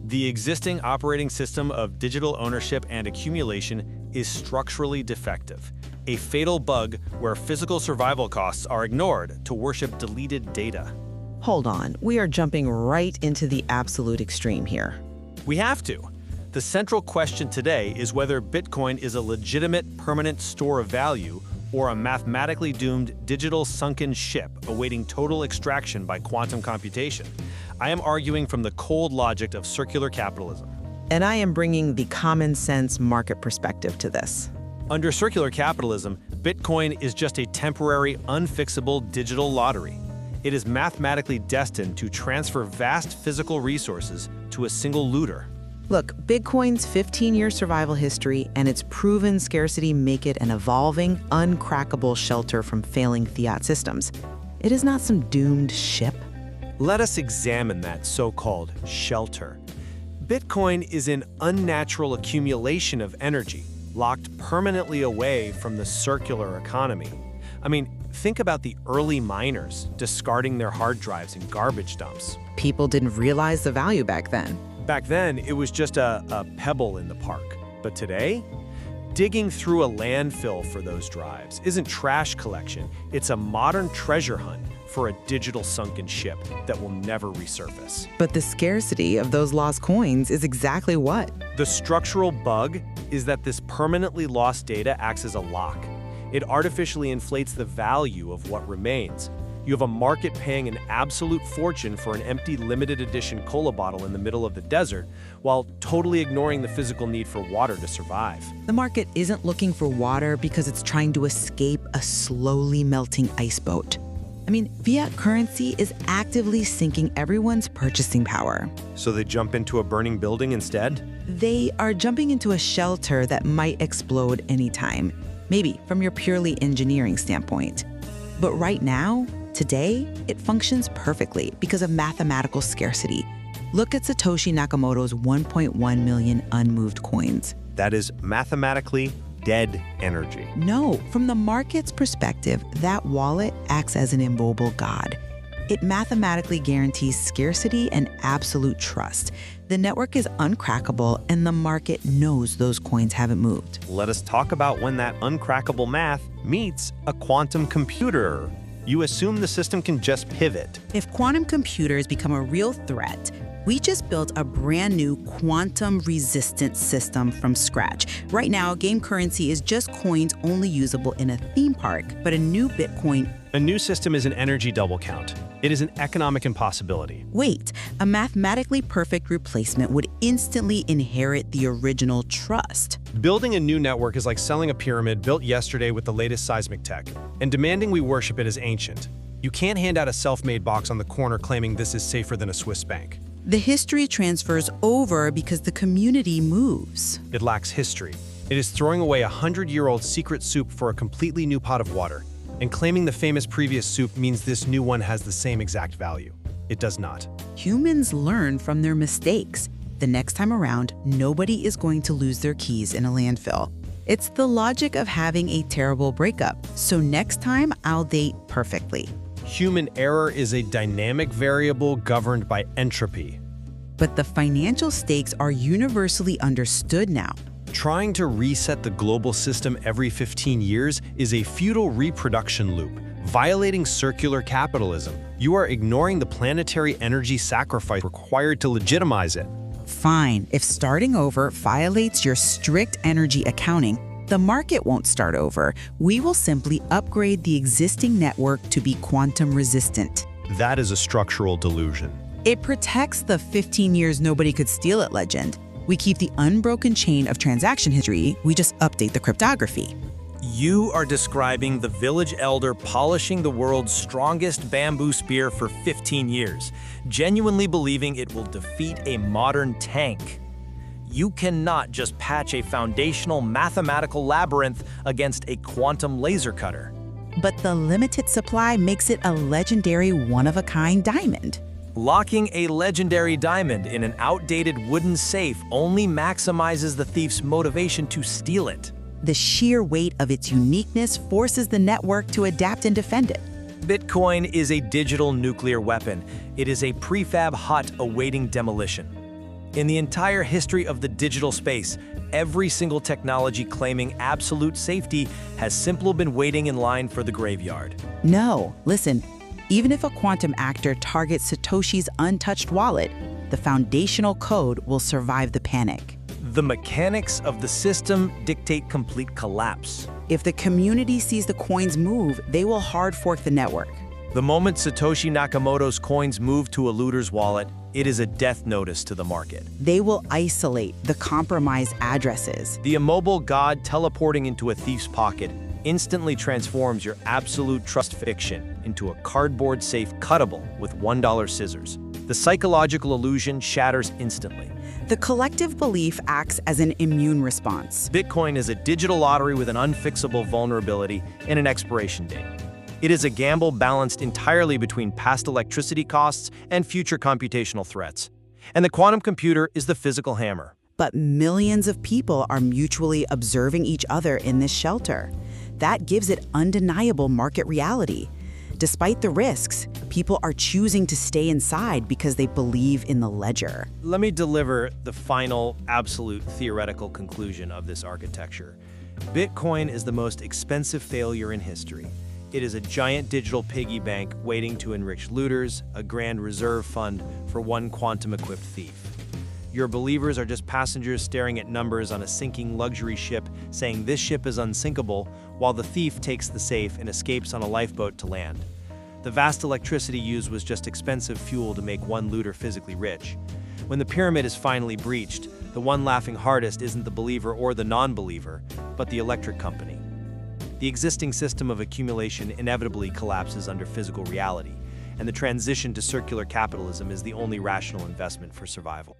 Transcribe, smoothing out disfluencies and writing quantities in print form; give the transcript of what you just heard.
The existing operating system of digital ownership and accumulation is structurally defective, a fatal bug where physical survival costs are ignored to worship deleted data. Hold on, we are jumping right into the absolute extreme here. We have to. The central question today is whether Bitcoin is a legitimate permanent store of value or a mathematically doomed digital sunken ship awaiting total extraction by quantum computation. I am arguing from the cold logic of circular capitalism. And I am bringing the common sense market perspective to this. Under circular capitalism, Bitcoin is just a temporary, unfixable digital lottery. It is mathematically destined to transfer vast physical resources to a single looter. Look, Bitcoin's 15-year survival history and its proven scarcity make it an evolving, uncrackable shelter from failing fiat systems. It is not some doomed ship. Let us examine that so-called shelter. Bitcoin is an unnatural accumulation of energy, locked permanently away from the circular economy. I mean, think about the early miners discarding their hard drives in garbage dumps. People didn't realize the value back then. Back then, it was just a pebble in the park. But today, digging through a landfill for those drives isn't trash collection. It's a modern treasure hunt for a digital sunken ship that will never resurface. But the scarcity of those lost coins is exactly what? The structural bug is that this permanently lost data acts as a lock. It artificially inflates the value of what remains. You have a market paying an absolute fortune for an empty limited edition cola bottle in the middle of the desert, while totally ignoring the physical need for water to survive. The market isn't looking for water because it's trying to escape a slowly melting ice boat. I mean, fiat currency is actively sinking everyone's purchasing power. So they jump into a burning building instead? They are jumping into a shelter that might explode anytime, maybe from your purely engineering standpoint. But right now, today, it functions perfectly because of mathematical scarcity. Look at Satoshi Nakamoto's 1.1 million unmoved coins. That is mathematically dead energy. No, from the market's perspective, that wallet acts as an immobile god. It mathematically guarantees scarcity and absolute trust. The network is uncrackable, and the market knows those coins haven't moved. Let us talk about when that uncrackable math meets a quantum computer. You assume the system can just pivot. If quantum computers become a real threat, we just built a brand new quantum-resistant system from scratch. Right now, game currency is just coins only usable in a theme park, but a new Bitcoin. A new system is an energy double count. It is an economic impossibility. Wait, a mathematically perfect replacement would instantly inherit the original trust. Building a new network is like selling a pyramid built yesterday with the latest seismic tech, and demanding we worship it as ancient. You can't hand out a self-made box on the corner claiming this is safer than a Swiss bank. The history transfers over because the community moves. It lacks history. It is throwing away a 100-year-old secret soup for a completely new pot of water, and claiming the famous previous soup means this new one has the same exact value. It does not. Humans learn from their mistakes. The next time around, nobody is going to lose their keys in a landfill. It's the logic of having a terrible breakup. So next time, I'll date perfectly. Human error is a dynamic variable governed by entropy. But the financial stakes are universally understood now. Trying to reset the global system every 15 years is a futile reproduction loop, violating circular capitalism. You are ignoring the planetary energy sacrifice required to legitimize it. Fine, if starting over violates your strict energy accounting, the market won't start over. We will simply upgrade the existing network to be quantum resistant. That is a structural delusion. It protects the 15 years nobody could steal it legend. We keep the unbroken chain of transaction history, we just update the cryptography. You are describing the village elder polishing the world's strongest bamboo spear for 15 years, genuinely believing it will defeat a modern tank. You cannot just patch a foundational mathematical labyrinth against a quantum laser cutter. But the limited supply makes it a legendary one-of-a-kind diamond. Locking a legendary diamond in an outdated wooden safe only maximizes the thief's motivation to steal it. The sheer weight of its uniqueness forces the network to adapt and defend it. Bitcoin is a digital nuclear weapon. It is a prefab hut awaiting demolition. In the entire history of the digital space, every single technology claiming absolute safety has simply been waiting in line for the graveyard. No, listen, even if a quantum actor targets Satoshi's untouched wallet, the foundational code will survive the panic. The mechanics of the system dictate complete collapse. If the community sees the coins move, they will hard fork the network. The moment Satoshi Nakamoto's coins move to a looter's wallet, it is a death notice to the market. They will isolate the compromised addresses. The immobile god teleporting into a thief's pocket instantly transforms your absolute trust fiction into a cardboard safe cuttable with $1 scissors. The psychological illusion shatters instantly. The collective belief acts as an immune response. Bitcoin is a digital lottery with an unfixable vulnerability and an expiration date. It is a gamble balanced entirely between past electricity costs and future computational threats. And the quantum computer is the physical hammer. But millions of people are mutually observing each other in this shelter. That gives it undeniable market reality. Despite the risks, people are choosing to stay inside because they believe in the ledger. Let me deliver the final, absolute theoretical conclusion of this architecture. Bitcoin is the most expensive failure in history. It is a giant digital piggy bank waiting to enrich looters, a grand reserve fund for one quantum-equipped thief. Your believers are just passengers staring at numbers on a sinking luxury ship, saying this ship is unsinkable, while the thief takes the safe and escapes on a lifeboat to land. The vast electricity used was just expensive fuel to make one looter physically rich. When the pyramid is finally breached, the one laughing hardest isn't the believer or the non-believer, but the electric company. The existing system of accumulation inevitably collapses under physical reality, and the transition to circular capitalism is the only rational investment for survival.